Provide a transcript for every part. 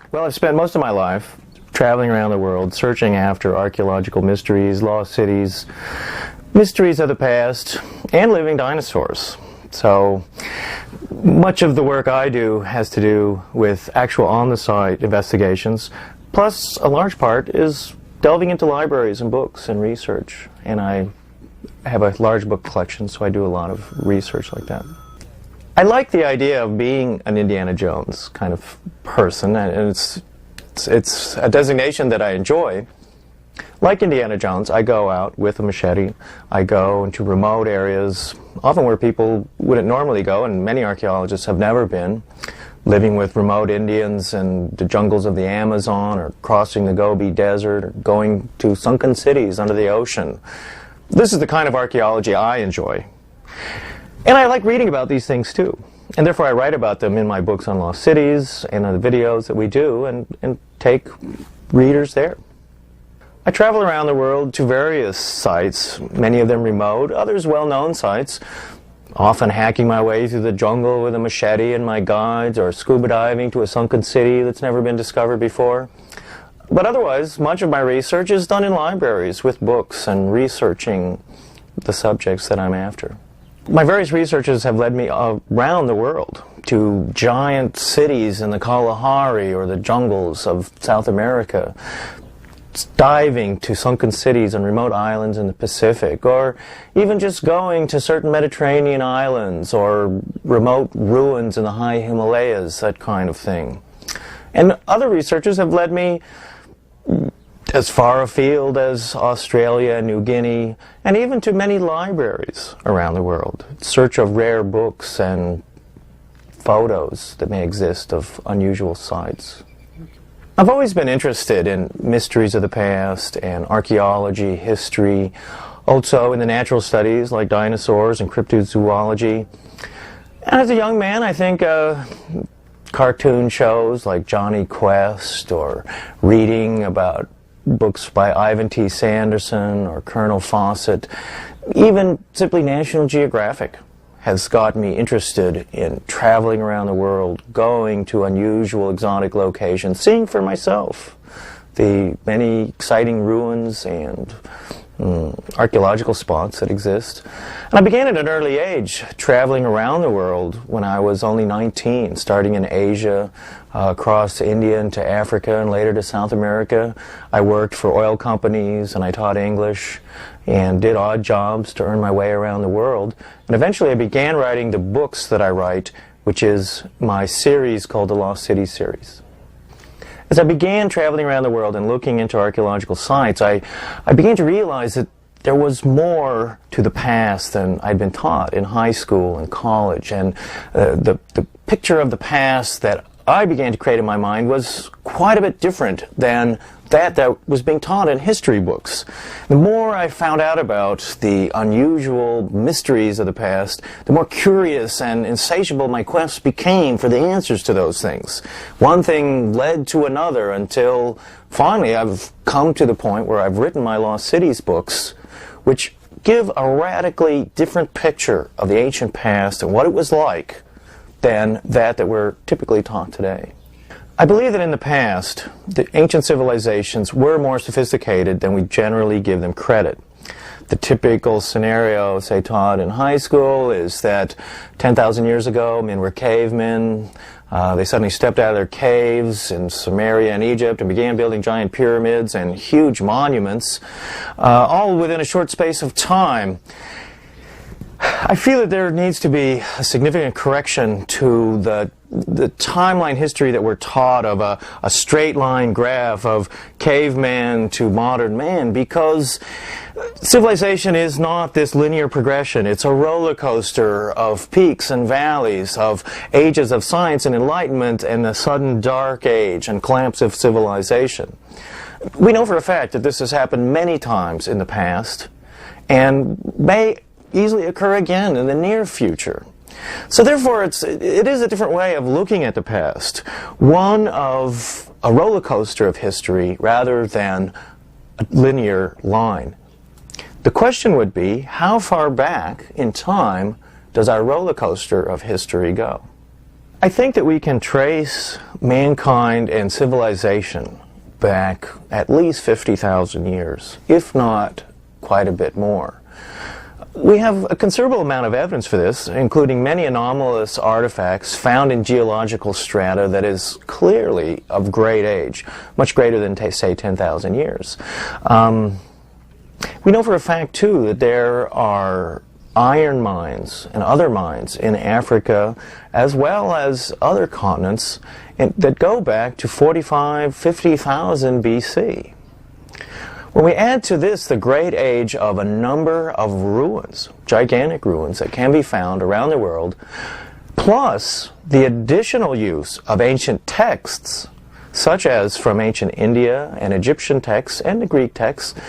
Well, I've spent most of my life traveling around the world, searching after archaeological mysteries, lost cities, mysteries of the past, and living dinosaurs. So much of the work I do has to do with actual on-the-site investigations, plus a large part is delving into libraries and books and research. And I have a large book collection, so I do a lot of research like that. I like the idea of being an Indiana Jones kind of person, and it's a designation that I enjoy. Like Indiana Jones, I go out with a machete. I go into remote areas, often where people wouldn't normally go, and many archaeologists have never been, living with remote Indians in the jungles of the Amazon, or crossing the Gobi Desert, or going to sunken cities under the ocean. This is the kind of archaeology I enjoy. And I like reading about these things too. And therefore I write about them in my books on lost cities and on the videos that we do and take readers there. I travel around the world to various sites, many of them remote, others well-known sites, often hacking my way through the jungle with a machete and my guides, or scuba diving to a sunken city that's never been discovered before. But otherwise, much of my research is done in libraries with books and researching the subjects that I'm after. My various researches have led me around the world to giant cities in the Kalahari or the jungles of South America, diving to sunken cities on remote islands in the Pacific, or even just going to certain Mediterranean islands or remote ruins in the high Himalayas, that kind of thing. And other researchers have led me as far afield as Australia, New Guinea, and even to many libraries around the world, in search of rare books and photos that may exist of unusual sites. I've always been interested in mysteries of the past and archaeology, history, also in the natural studies like dinosaurs and cryptozoology. And as a young man, I think cartoon shows like Johnny Quest, or reading about books by Ivan T. Sanderson or Colonel Fawcett, even simply National Geographic has got me interested in traveling around the world, going to unusual exotic locations, seeing for myself the many exciting ruins and archaeological spots that exist. And I began at an early age traveling around the world when I was only 19, starting in Asia, across India and to Africa, and later to South America. I worked for oil companies, and I taught English, and did odd jobs to earn my way around the world. And eventually I began writing the books that I write, which is my series called the Lost Cities series. As I began traveling around the world and looking into archaeological sites, I began to realize that there was more to the past than I'd been taught in high school and college. And the picture of the past that I began to create in my mind was quite a bit different than that was being taught in history books. The more I found out about the unusual mysteries of the past, the more curious and insatiable my quest became for the answers to those things. One thing led to another until finally I've come to the point where I've written my Lost Cities books, which give a radically different picture of the ancient past and what it was like than that we're typically taught today. I believe that in the past, the ancient civilizations were more sophisticated than we generally give them credit. The typical scenario, say, taught in high school is that 10,000 years ago, men were cavemen. They suddenly stepped out of their caves in Samaria and Egypt and began building giant pyramids and huge monuments, all within a short space of time. I feel that there needs to be a significant correction to the timeline history that we're taught of a straight line graph of caveman to modern man, because civilization is not this linear progression. It's a roller coaster of peaks and valleys, of ages of science and enlightenment and the sudden dark age and collapse of civilization. We know for a fact that this has happened many times in the past and may easily occur again in the near future. So therefore it is a different way of looking at the past, one of a roller coaster of history rather than a linear line. The question would be, how far back in time does our roller coaster of history go? I think that we can trace mankind and civilization back at least 50,000 years, if not quite a bit more. We have a considerable amount of evidence for this, including many anomalous artifacts found in geological strata that is clearly of great age, much greater than, say, 10,000 years. We know for a fact, too, that there are iron mines and other mines in Africa, as well as other continents, that go back to 45,000, 50,000 BC. When we add to this the great age of a number of ruins, gigantic ruins that can be found around the world, plus the additional use of ancient texts, such as from ancient India and Egyptian texts and the Greek texts,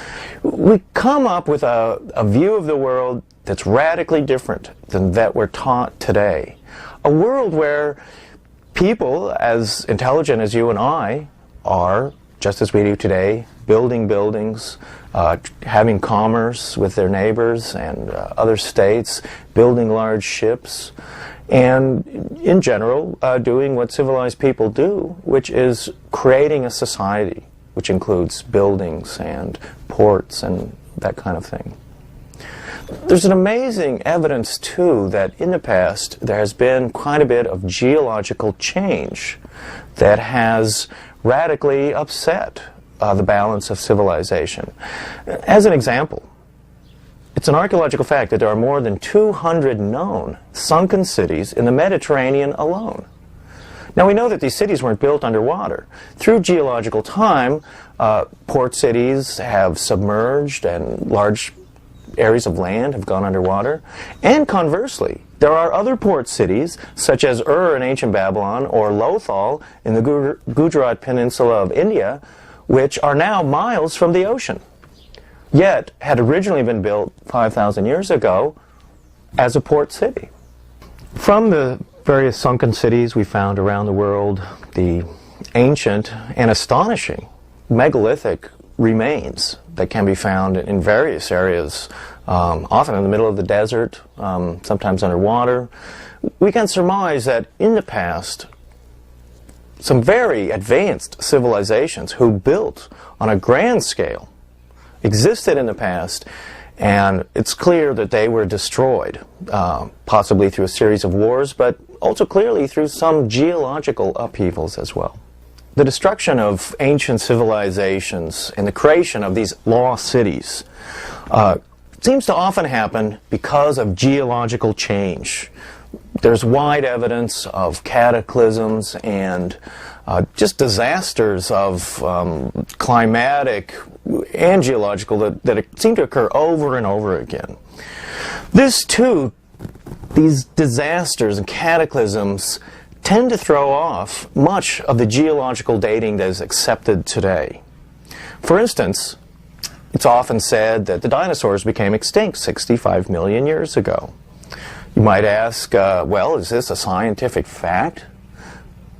we come up with a view of the world that's radically different than that we're taught today. A world where people as intelligent as you and I are, just as we do today, building buildings, having commerce with their neighbors and other states, building large ships, and in general doing what civilized people do, which is creating a society which includes buildings and ports and that kind of thing. There's an amazing evidence, too, that in the past there has been quite a bit of geological change that has radically upset the balance of civilization. As an example, it's an archaeological fact that there are more than 200 known sunken cities in the Mediterranean alone. Now, we know that these cities weren't built underwater. Through geological time, port cities have submerged and large areas of land have gone underwater. And conversely, there are other port cities, such as Ur in ancient Babylon or Lothal in the Gujarat Peninsula of India, which are now miles from the ocean, yet had originally been built 5,000 years ago as a port city. From the various sunken cities we found around the world, the ancient and astonishing megalithic remains that can be found in various areas, often in the middle of the desert, sometimes underwater, we can surmise that in the past, some very advanced civilizations who built on a grand scale existed in the past, and it's clear that they were destroyed, possibly through a series of wars, but also clearly through some geological upheavals as well. The destruction of ancient civilizations and the creation of these lost cities seems to often happen because of geological change. There's wide evidence of cataclysms and just disasters of climatic and geological that seem to occur over and over again. This too, these disasters and cataclysms tend to throw off much of the geological dating that is accepted today. For instance, it's often said that the dinosaurs became extinct 65 million years ago. You might ask, well, is this a scientific fact?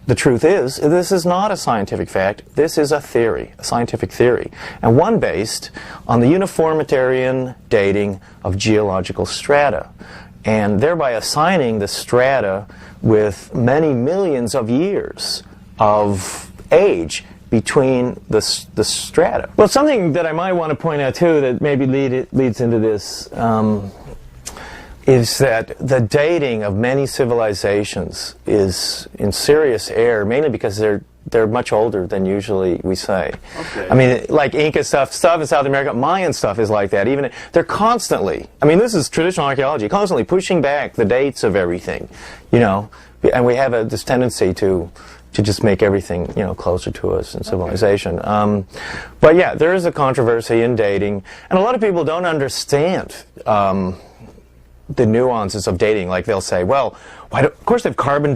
The truth is, this is not a scientific fact. This is a theory, a scientific theory, and one based on the uniformitarian dating of geological strata, and thereby assigning the strata with many millions of years of age between the strata. Well, something that I might want to point out, too, that maybe leads into this, is that the dating of many civilizations is in serious error, mainly because they're much older than usually we say. Okay. I mean, like Inca stuff in South America, Mayan stuff is like that. Even they're constantly, I mean, this is traditional archaeology, constantly pushing back the dates of everything, you know, and we have this tendency to just make everything, you know, closer to us in civilization. Okay. But yeah, there is a controversy in dating, and a lot of people don't understand the nuances of dating. Like they'll say, well, of course they've carbon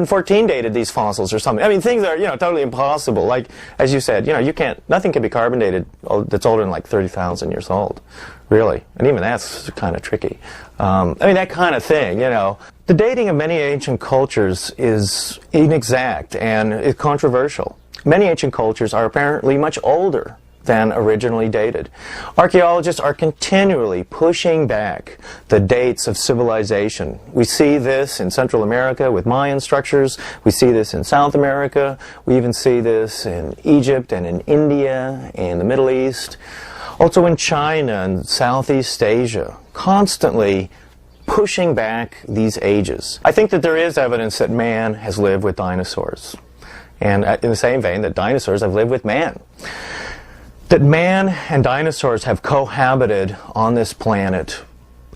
14 dated these fossils or something. I mean, things that are, you know, totally impossible. Like, as you said, you know, nothing can be carbon dated that's older than like 30,000 years old, really. And even that's kind of tricky. I mean, that kind of thing, you know. The dating of many ancient cultures is inexact and is controversial. Many ancient cultures are apparently much older than originally dated. Archaeologists are continually pushing back the dates of civilization. We see this in Central America with Mayan structures. We see this in South America. We even see this in Egypt and in India and the Middle East. Also in China and Southeast Asia. Constantly pushing back these ages. I think that there is evidence that man has lived with dinosaurs. And in the same vein that dinosaurs have lived with man. That man and dinosaurs have cohabited on this planet,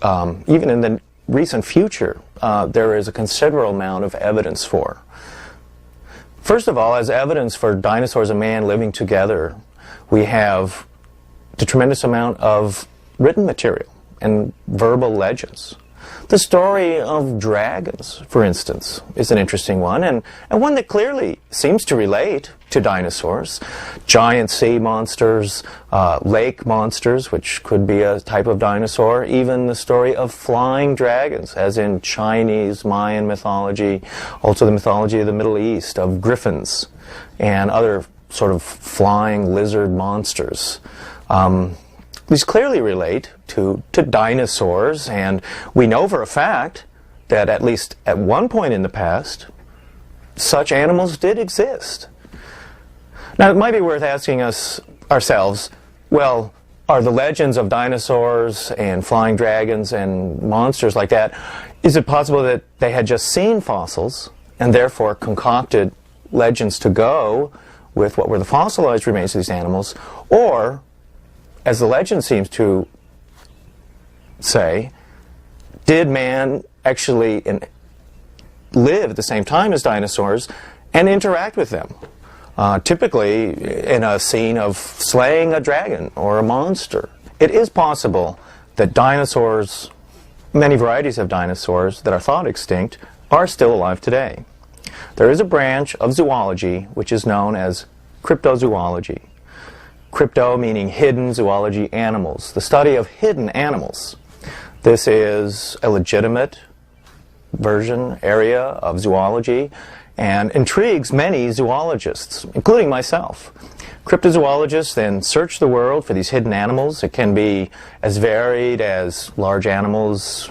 even in the recent future, there is a considerable amount of evidence for. First of all, as evidence for dinosaurs and man living together, we have the tremendous amount of written material and verbal legends. The story of dragons, for instance, is an interesting one, and one that clearly seems to relate to dinosaurs. Giant sea monsters, lake monsters, which could be a type of dinosaur, even the story of flying dragons, as in Chinese, Mayan mythology, also the mythology of the Middle East, of griffins, and other sort of flying lizard monsters. These clearly relate to dinosaurs, and we know for a fact that at least at one point in the past, such animals did exist. Now, it might be worth asking ourselves, well, are the legends of dinosaurs and flying dragons and monsters like that, is it possible that they had just seen fossils and therefore concocted legends to go with what were the fossilized remains of these animals, or, as the legend seems to say, did man actually live at the same time as dinosaurs and interact with them? Typically in a scene of slaying a dragon or a monster. It is possible that dinosaurs, many varieties of dinosaurs that are thought extinct, are still alive today. There is a branch of zoology which is known as cryptozoology. Crypto meaning hidden, zoology, animals. The study of hidden animals. This is a legitimate area of zoology and intrigues many zoologists, including myself. Cryptozoologists then search the world for these hidden animals. It can be as varied as large animals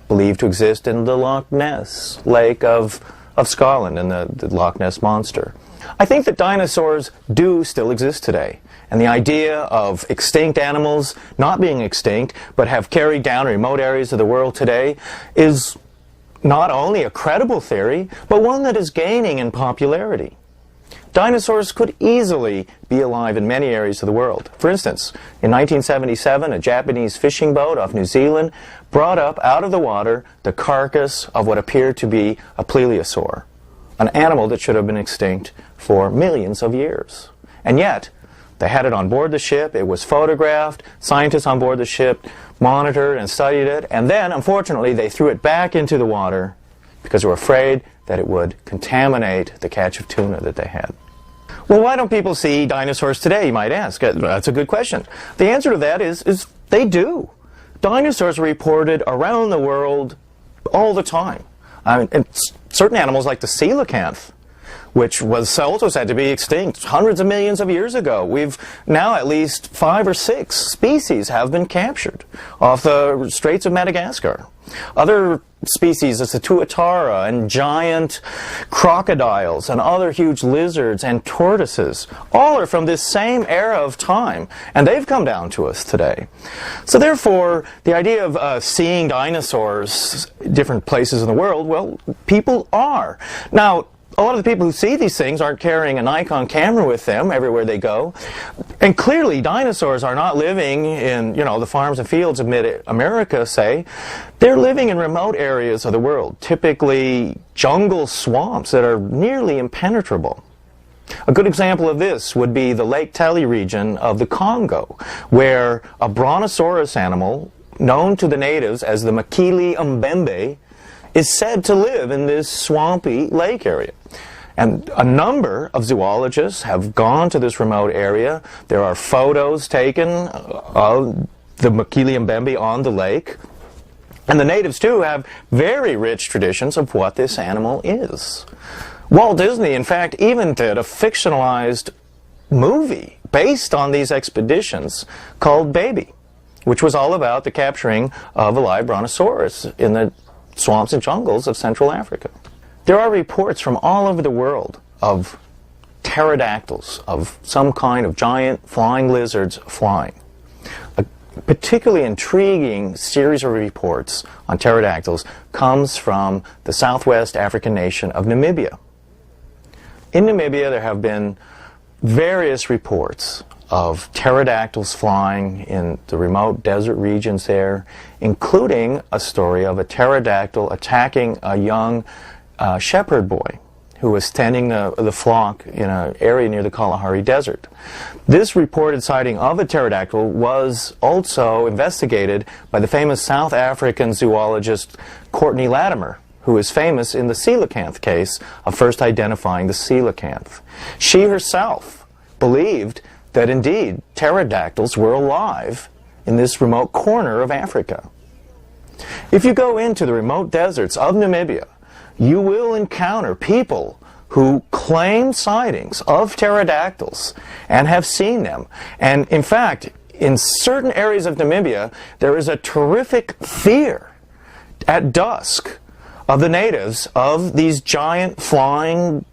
believed to exist in the Loch Ness Lake of Scotland and the Loch Ness Monster. I think that dinosaurs do still exist today. And the idea of extinct animals not being extinct, but have carried down remote areas of the world today, is not only a credible theory, but one that is gaining in popularity. Dinosaurs could easily be alive in many areas of the world. For instance, in 1977, a Japanese fishing boat off New Zealand brought up out of the water the carcass of what appeared to be a plesiosaur, an animal that should have been extinct for millions of years. And yet, they had it on board the ship, it was photographed, scientists on board the ship monitored and studied it, and then, unfortunately, they threw it back into the water because they were afraid that it would contaminate the catch of tuna that they had. Well, why don't people see dinosaurs today, you might ask? That's a good question. The answer to that is they do. Dinosaurs are reported around the world all the time. And certain animals like the coelacanth, which was also said to be extinct hundreds of millions of years ago. We've now at least 5 or 6 species have been captured off the Straits of Madagascar. Other species, as the tuatara and giant crocodiles and other huge lizards and tortoises, all are from this same era of time, and they've come down to us today. So therefore, the idea of seeing dinosaurs in different places in the world, well, people are. Now, a lot of the people who see these things aren't carrying a Nikon camera with them everywhere they go. And clearly, dinosaurs are not living in, the farms and fields of mid-America, say. They're living in remote areas of the world, typically jungle swamps that are nearly impenetrable. A good example of this would be the Lake Tele region of the Congo, where a brontosaurus animal, known to the natives as the Makili Mbembe, is said to live in this swampy lake area. And a number of zoologists have gone to this remote area. There are photos taken of the Makili Mbembe on the lake. And the natives, too, have very rich traditions of what this animal is. Walt Disney, in fact, even did a fictionalized movie based on these expeditions called Baby, which was all about the capturing of a live brontosaurus in the swamps and jungles of Central Africa. There are reports from all over the world of pterodactyls, of some kind of giant flying lizards flying. A particularly intriguing series of reports on pterodactyls comes from the southwest African nation of Namibia. In Namibia, there have been various reports of pterodactyls flying in the remote desert regions there, including a story of a pterodactyl attacking a young shepherd boy who was tending the flock in an area near the Kalahari Desert. This reported sighting of a pterodactyl was also investigated by the famous South African zoologist Courtney Latimer, who is famous in the coelacanth case of first identifying the coelacanth. She herself believed that indeed pterodactyls were alive in this remote corner of Africa. If you go into the remote deserts of Namibia, you will encounter people who claim sightings of pterodactyls and have seen them. And in fact, in certain areas of Namibia, there is a terrific fear at dusk of the natives of these giant flying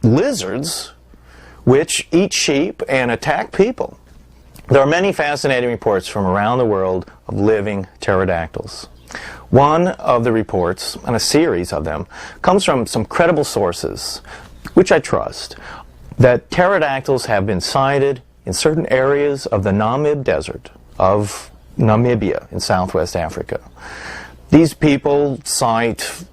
lizards which eat sheep and attack people. There are many fascinating reports from around the world of living pterodactyls. One of the reports, and a series of them, comes from some credible sources, which I trust, that pterodactyls have been sighted in certain areas of the Namib Desert of Namibia in southwest Africa. These people cite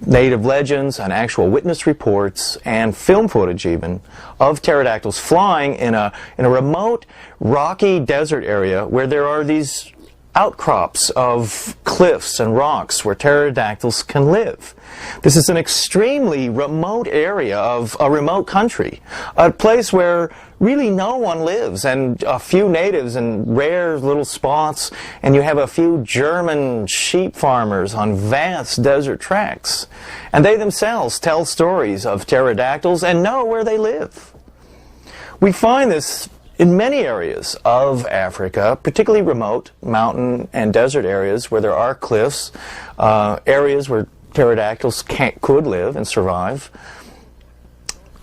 native legends and actual witness reports and film footage even of pterodactyls flying in a remote rocky desert area where there are these outcrops of cliffs and rocks where pterodactyls can live. This is an extremely remote area of a remote country, a place where really no one lives, and a few natives in rare little spots, and you have a few German sheep farmers on vast desert tracts. And they themselves tell stories of pterodactyls and know where they live. We find this in many areas of Africa, particularly remote mountain and desert areas where there are cliffs, areas where pterodactyls could live and survive.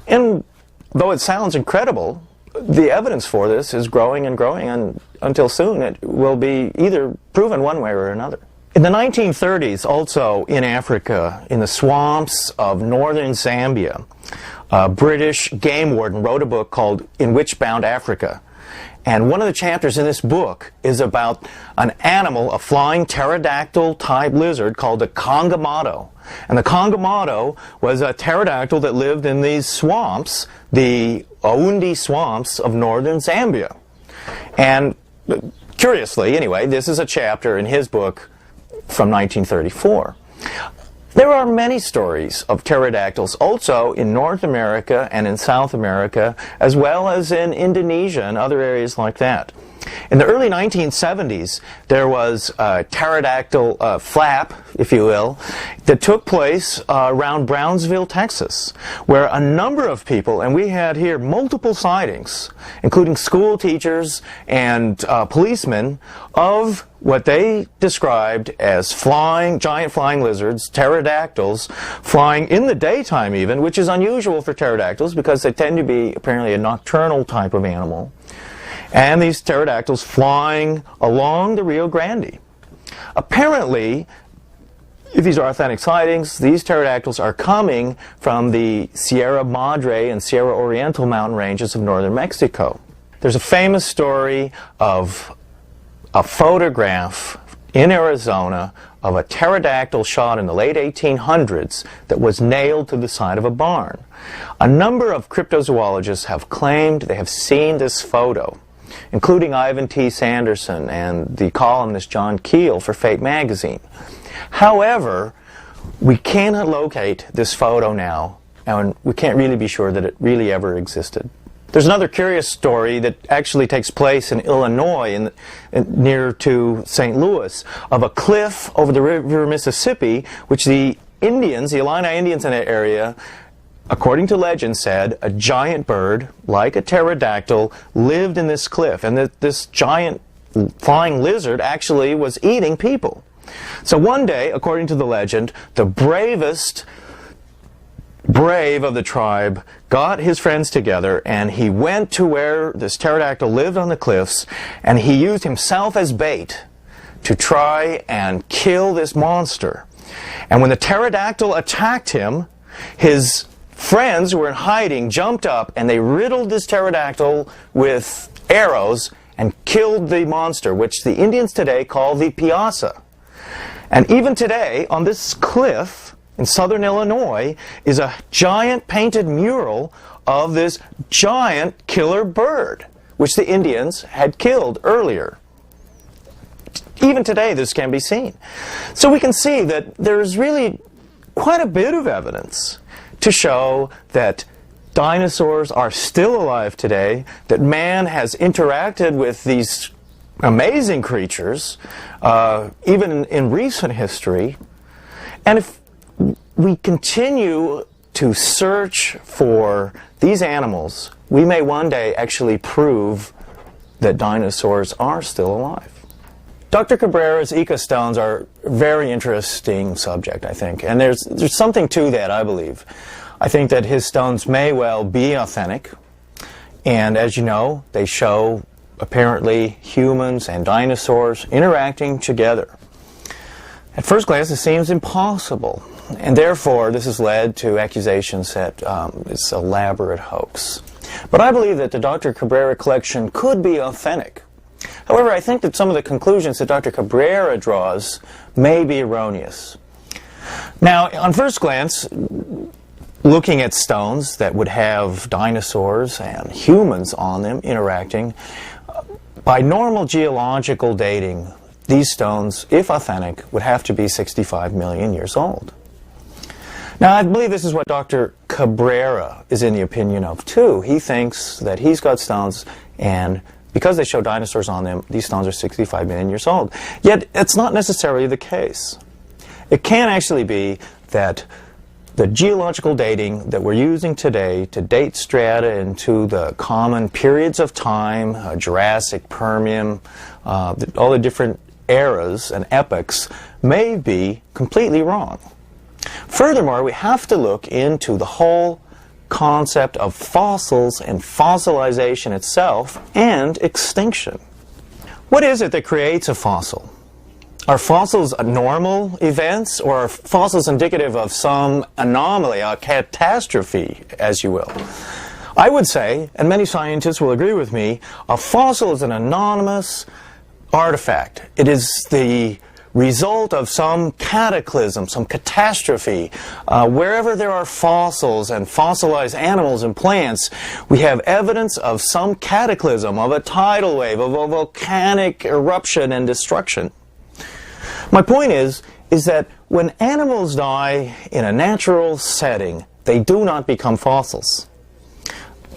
And though it sounds incredible, the evidence for this is growing and growing, and until soon it will be either proven one way or another. In the 1930s, also in Africa, in the swamps of northern Zambia, a British game warden wrote a book called In Which Bound Africa. And one of the chapters in this book is about an animal, a flying pterodactyl-type lizard called the Kongamato. And the Kongamato was a pterodactyl that lived in these swamps, the Oundi swamps of northern Zambia. And curiously, anyway, this is a chapter in his book from 1934. There are many stories of pterodactyls also in North America and in South America, as well as in Indonesia and other areas like that. In the early 1970s, there was a pterodactyl flap, if you will, that took place around Brownsville, Texas, where a number of people, and we had here multiple sightings, including school teachers and policemen, of what they described as giant flying lizards, pterodactyls, flying in the daytime even, which is unusual for pterodactyls because they tend to be apparently a nocturnal type of animal. And these pterodactyls flying along the Rio Grande. Apparently, if these are authentic sightings, these pterodactyls are coming from the Sierra Madre and Sierra Oriental mountain ranges of northern Mexico. There's a famous story of a photograph in Arizona of a pterodactyl shot in the late 1800s that was nailed to the side of a barn. A number of cryptozoologists have claimed they have seen this photo, including Ivan T. Sanderson and the columnist John Keel for Fate magazine. However, we cannot locate this photo now, and we can't really be sure that it really ever existed. There's another curious story that actually takes place in Illinois, near to St. Louis, of a cliff over the river Mississippi, which the Indians, the Illini Indians in that area, according to legend, said a giant bird, like a pterodactyl, lived in this cliff, and that this giant flying lizard actually was eating people. So one day, according to the legend, the bravest brave of the tribe got his friends together, and he went to where this pterodactyl lived on the cliffs, and he used himself as bait to try and kill this monster. And when the pterodactyl attacked him, his friends who were in hiding jumped up, and they riddled this pterodactyl with arrows and killed the monster, which the Indians today call the piazza. And even today, on this cliff in southern Illinois, is a giant painted mural of this giant killer bird, which the Indians had killed earlier. Even today, this can be seen. So we can see that there's really quite a bit of evidence to show that dinosaurs are still alive today, that man has interacted with these amazing creatures, even in recent history. And if we continue to search for these animals, we may one day actually prove that dinosaurs are still alive. Dr. Cabrera's ecostones are a very interesting subject, I think, and there's something to that, I believe. I think that his stones may well be authentic, and as you know, they show apparently humans and dinosaurs interacting together. At first glance, it seems impossible, and therefore this has led to accusations that it's an elaborate hoax. But I believe that the Dr. Cabrera collection could be authentic. However, I think that some of the conclusions that Dr. Cabrera draws may be erroneous. Now, on first glance, looking at stones that would have dinosaurs and humans on them interacting, by normal geological dating, these stones, if authentic, would have to be 65 million years old. Now, I believe this is what Dr. Cabrera is in the opinion of, too. He thinks that he's got stones, and because they show dinosaurs on them, these stones are 65 million years old. Yet, it's not necessarily the case. It can actually be that the geological dating that we're using today to date strata into the common periods of time, Jurassic, Permian, all the different eras and epochs, may be completely wrong. Furthermore, we have to look into the whole concept of fossils and fossilization itself and extinction. What is it that creates a fossil? Are fossils normal events, or are fossils indicative of some anomaly, a catastrophe, as you will? I would say, and many scientists will agree with me, a fossil is an anonymous artifact. It is the result of some cataclysm, some catastrophe. Wherever there are fossils and fossilized animals and plants, we have evidence of some cataclysm, of a tidal wave, of a volcanic eruption and destruction. My point is that when animals die in a natural setting, they do not become fossils.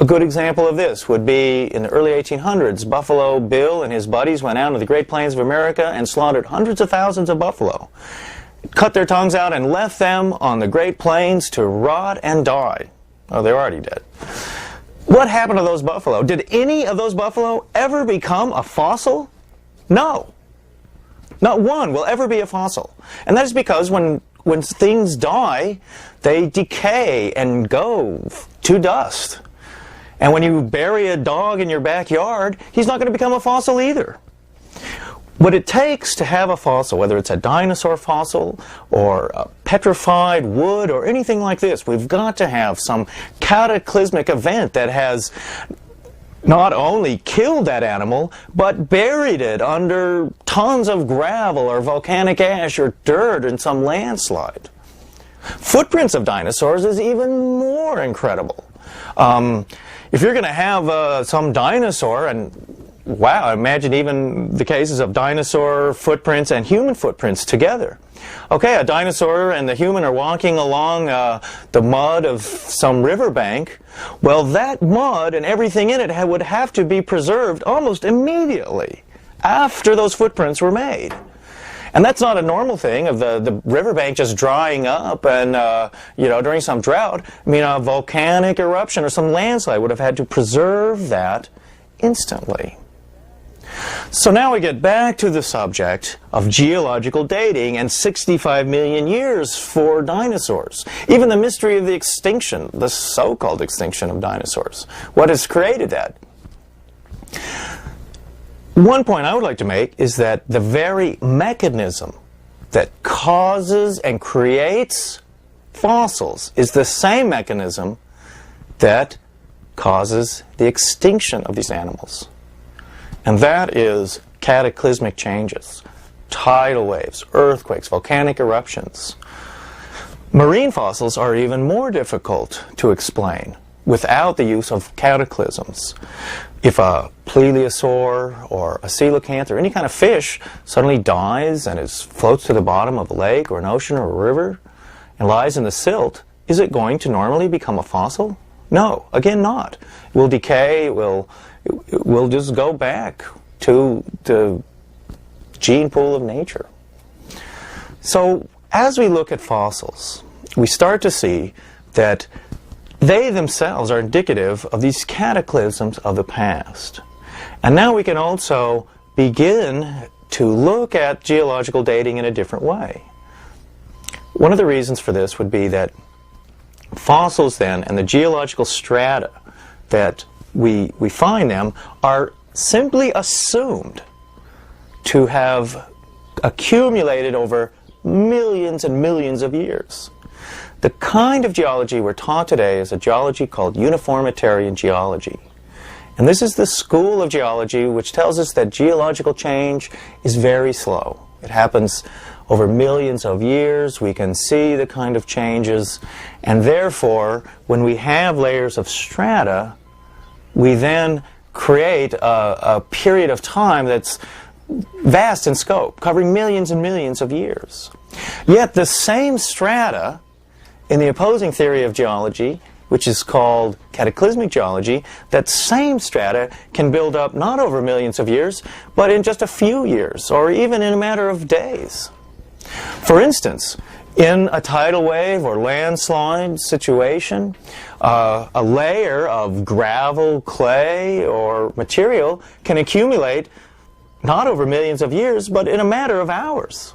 A good example of this would be in the early 1800s, Buffalo Bill and his buddies went out into the Great Plains of America and slaughtered hundreds of thousands of buffalo, cut their tongues out and left them on the Great Plains to rot and die. Oh, they're already dead. What happened to those buffalo? Did any of those buffalo ever become a fossil? No. Not one will ever be a fossil. And that is because when things die, they decay and go to dust. And when you bury a dog in your backyard, he's not going to become a fossil either. What it takes to have a fossil, whether it's a dinosaur fossil or a petrified wood or anything like this, we've got to have some cataclysmic event that has not only killed that animal, but buried it under tons of gravel or volcanic ash or dirt in some landslide. Footprints of dinosaurs is even more incredible. If you're going to have some dinosaur, and wow, imagine even the cases of dinosaur footprints and human footprints together. Okay, a dinosaur and the human are walking along the mud of some riverbank. Well, that mud and everything in it would have to be preserved almost immediately after those footprints were made. And that's not a normal thing of the riverbank just drying up and, during some drought. I mean, a volcanic eruption or some landslide would have had to preserve that instantly. So now we get back to the subject of geological dating and 65 million years for dinosaurs. Even the mystery of the extinction, the so-called extinction of dinosaurs. What has created that? One point I would like to make is that the very mechanism that causes and creates fossils is the same mechanism that causes the extinction of these animals. And that is cataclysmic changes, tidal waves, earthquakes, volcanic eruptions. Marine fossils are even more difficult to explain without the use of cataclysms. If a plesiosaur or a coelacanth or any kind of fish suddenly dies and floats to the bottom of a lake or an ocean or a river and lies in the silt, is it going to normally become a fossil? No, again not. It will decay, it will just go back to the gene pool of nature. So as we look at fossils, we start to see that they themselves are indicative of these cataclysms of the past. And now we can also begin to look at geological dating in a different way. One of the reasons for this would be that fossils then and the geological strata that we find them are simply assumed to have accumulated over millions and millions of years. The kind of geology we're taught today is a geology called uniformitarian geology. And this is the school of geology which tells us that geological change is very slow. It happens over millions of years. We can see the kind of changes, and therefore when we have layers of strata, we then create a period of time that's vast in scope, covering millions and millions of years. Yet the same strata in the opposing theory of geology, which is called cataclysmic geology, that same strata can build up not over millions of years, but in just a few years, or even in a matter of days. For instance, in a tidal wave or landslide situation, a layer of gravel, clay, or material can accumulate not over millions of years, but in a matter of hours.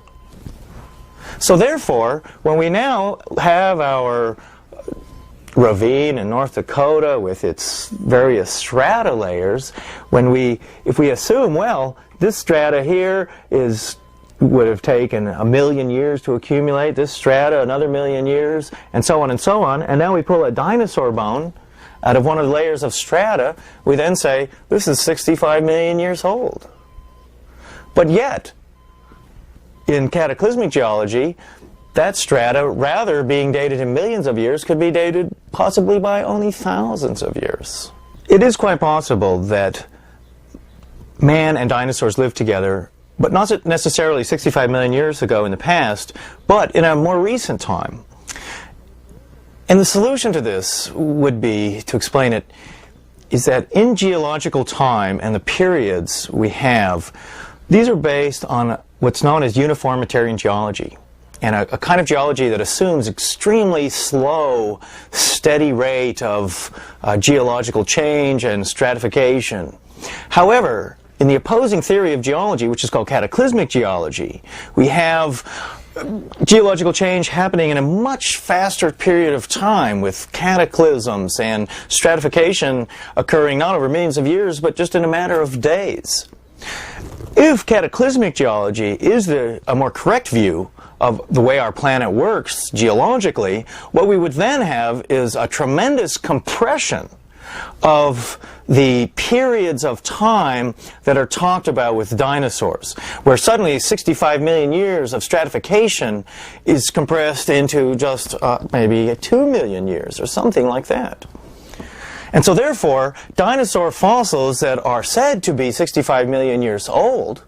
So therefore, when we now have our ravine in North Dakota with its various strata layers, if we assume, well, this strata here would have taken 1,000,000 years to accumulate, this strata another 1,000,000 years, and so on, and now we pull a dinosaur bone out of one of the layers of strata, we then say, this is 65 million years old. But yet, in cataclysmic geology, that strata, rather being dated in millions of years, could be dated possibly by only thousands of years. It is quite possible that man and dinosaurs lived together, but not necessarily 65 million years ago in the past, but in a more recent time. And the solution to this would be, to explain it, is that in geological time and the periods we have, these are based on what's known as uniformitarian geology, and a kind of geology that assumes extremely slow, steady rate of geological change and stratification. However, in the opposing theory of geology, which is called cataclysmic geology, we have geological change happening in a much faster period of time, with cataclysms and stratification occurring not over millions of years, but just in a matter of days. If cataclysmic geology is a more correct view of the way our planet works geologically, what we would then have is a tremendous compression of the periods of time that are talked about with dinosaurs, where suddenly 65 million years of stratification is compressed into just maybe 2 million years or something like that. And so therefore, dinosaur fossils that are said to be 65 million years old,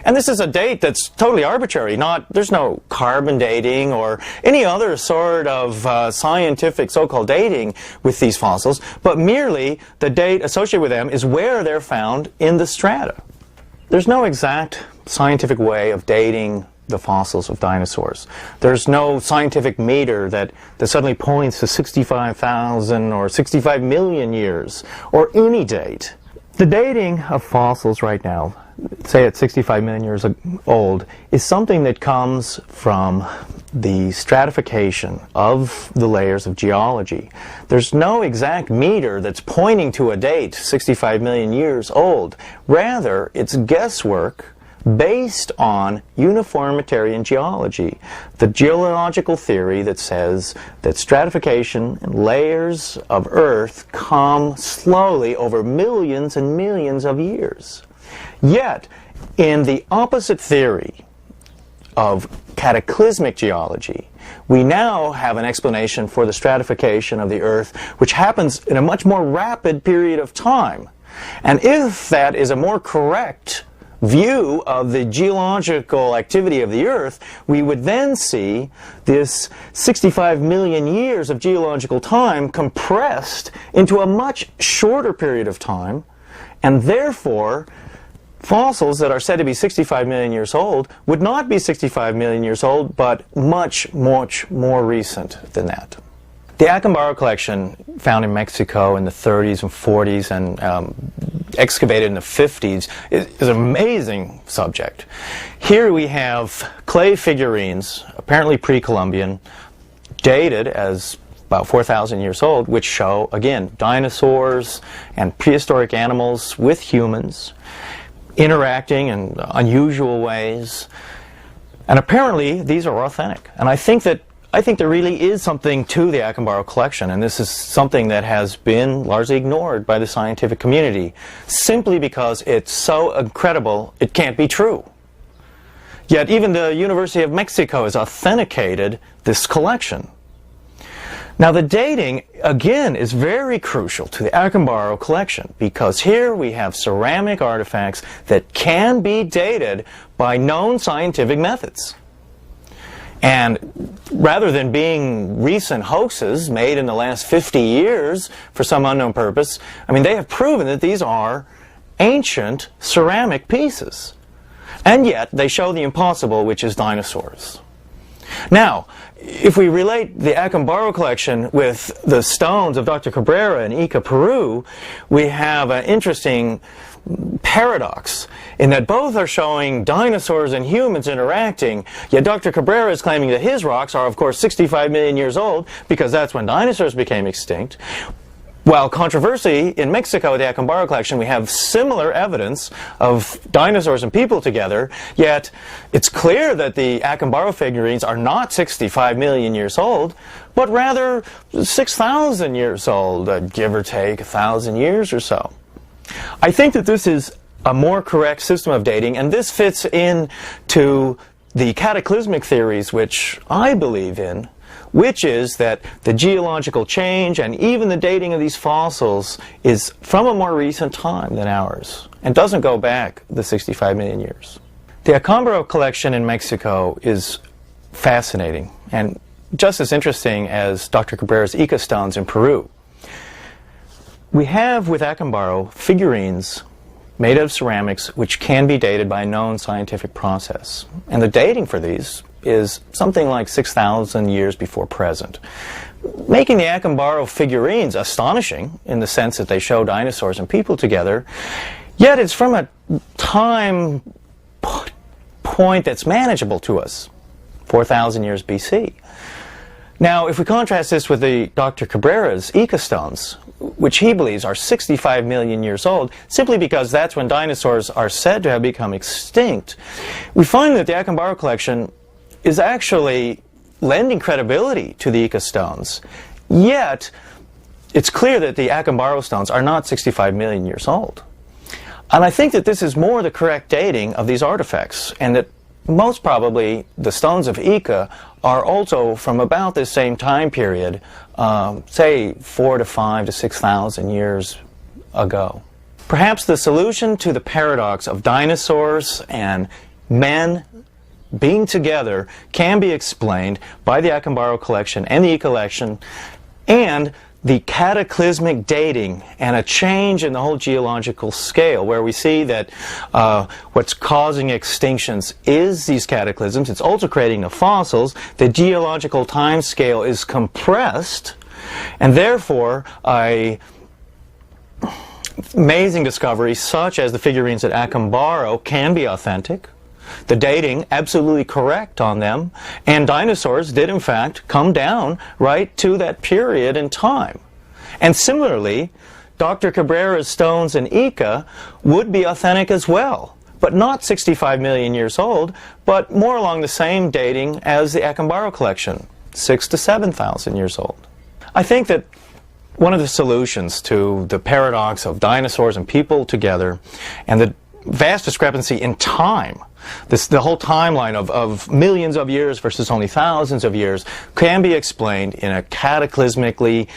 and this is a date that's totally arbitrary, there's no carbon dating or any other sort of scientific so-called dating with these fossils, but merely the date associated with them is where they're found in the strata. There's no exact scientific way of dating the fossils of dinosaurs. There's no scientific meter that suddenly points to 65,000 or 65 million years, or any date. The dating of fossils right now, say at 65 million years old, is something that comes from the stratification of the layers of geology. There's no exact meter that's pointing to a date 65 million years old. Rather, it's guesswork based on uniformitarian geology, the geological theory that says that stratification and layers of Earth come slowly over millions and millions of years. Yet, in the opposite theory of cataclysmic geology, we now have an explanation for the stratification of the Earth, which happens in a much more rapid period of time. And if that is a more correct view of the geological activity of the Earth, we would then see this 65 million years of geological time compressed into a much shorter period of time, and therefore fossils that are said to be 65 million years old would not be 65 million years old, but much, much more recent than that. The Acambaro collection, found in Mexico in the 30s and 40s and excavated in the 50s, is an amazing subject. Here we have clay figurines, apparently pre-Columbian, dated as about 4,000 years old, which show, again, dinosaurs and prehistoric animals with humans interacting in unusual ways. And apparently these are authentic. And I think there really is something to the Acambaro collection, and this is something that has been largely ignored by the scientific community, simply because it's so incredible it can't be true. Yet even the University of Mexico has authenticated this collection. Now the dating, again, is very crucial to the Acambaro collection, because here we have ceramic artifacts that can be dated by known scientific methods. And rather than being recent hoaxes made in the last 50 years for some unknown purpose, I mean, they have proven that these are ancient ceramic pieces. And yet, they show the impossible, which is dinosaurs. Now, if we relate the Acambaro collection with the stones of Dr. Cabrera in Ica, Peru, we have an interesting paradox in that both are showing dinosaurs and humans interacting, yet Dr. Cabrera is claiming that his rocks are, of course, 65 million years old, because that's when dinosaurs became extinct. While controversially, in Mexico, at the Acambaro collection, we have similar evidence of dinosaurs and people together, yet it's clear that the Acambaro figurines are not 65 million years old, but rather 6,000 years old, give or take 1,000 years or so. I think that this is a more correct system of dating, and this fits into the cataclysmic theories which I believe in, which is that the geological change and even the dating of these fossils is from a more recent time than ours and doesn't go back the 65 million years. The Acambaro collection in Mexico is fascinating and just as interesting as Dr. Cabrera's Ica stones in Peru. We have with Acambaro figurines made of ceramics which can be dated by a known scientific process. And the dating for these is something like 6,000 years before present, making the Acambaro figurines astonishing in the sense that they show dinosaurs and people together, yet it's from a time point that's manageable to us, 4,000 years BC. Now, if we contrast this with the Dr. Cabrera's Ica stones, which he believes are 65 million years old, simply because that's when dinosaurs are said to have become extinct, we find that the Acambaro collection is actually lending credibility to the Ica stones. Yet, it's clear that the Acambaro stones are not 65 million years old. And I think that this is more the correct dating of these artifacts, and that most probably the stones of Ica are also from about this same time period, say 4 to 5 to 6,000 years ago. Perhaps the solution to the paradox of dinosaurs and men being together can be explained by the Acambaro collection and the Ica collection and the cataclysmic dating and a change in the whole geological scale, where we see that what's causing extinctions is these cataclysms. It's also creating the fossils. The geological time scale is compressed, and therefore amazing discoveries such as the figurines at Acambaro can be authentic. The dating, absolutely correct on them, and dinosaurs did in fact come down right to that period in time. And similarly, Dr. Cabrera's stones in Ica would be authentic as well, but not 65 million years old, but more along the same dating as the Acambaro collection, 6,000 to 7,000 years old. I think that one of the solutions to the paradox of dinosaurs and people together and the vast discrepancy in time, the whole timeline of millions of years versus only thousands of years, can be explained in a cataclysmically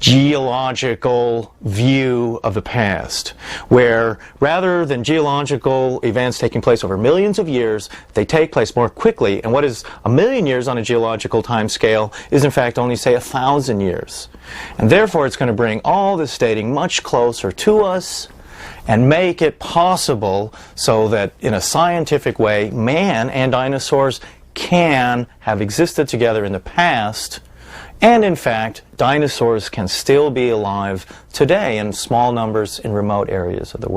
geological view of the past, where rather than geological events taking place over millions of years, they take place more quickly, and what is a million years on a geological time scale is in fact only, say, 1,000 years. And therefore it's going to bring all this dating much closer to us and make it possible so that in a scientific way, man and dinosaurs can have existed together in the past, and in fact, dinosaurs can still be alive today in small numbers in remote areas of the world.